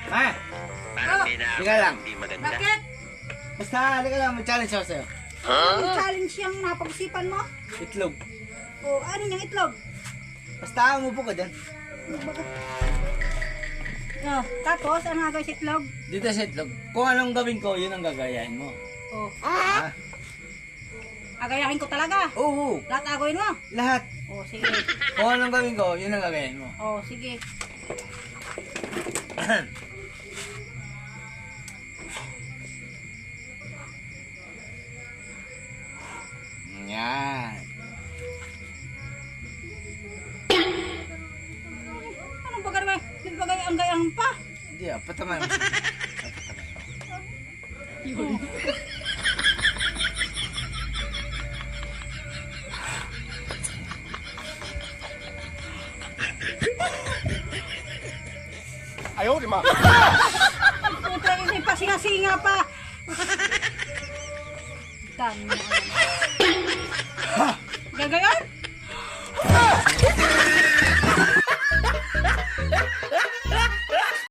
Ha? Parang may Teka lang. hindi maganda. Bakit? Basta, halika lang, mag-challenge ako sa'yo. Yung challenge yung napag-isipan mo? Itlog. O ano yung itlog? Basta, umupo ka dyan. Oh, tapos, ano nga gawin sa itlog? Dito sa itlog. Kung anong gawin ko, yun ang gagayahin mo. Oh, Ha? agayahin ko talaga. Oo, Lahat agawin mo. lahat. Oh, sige. Kung anong gawin ko, yun ang gagayahin mo. Oh, sige. Yan. Anong bagay naman? May bagay ang gayang pa. Hindi ah, patamay mo. Ayaw, di ma. Puta, may pasinga-singa pa. Dami na. Gagayon?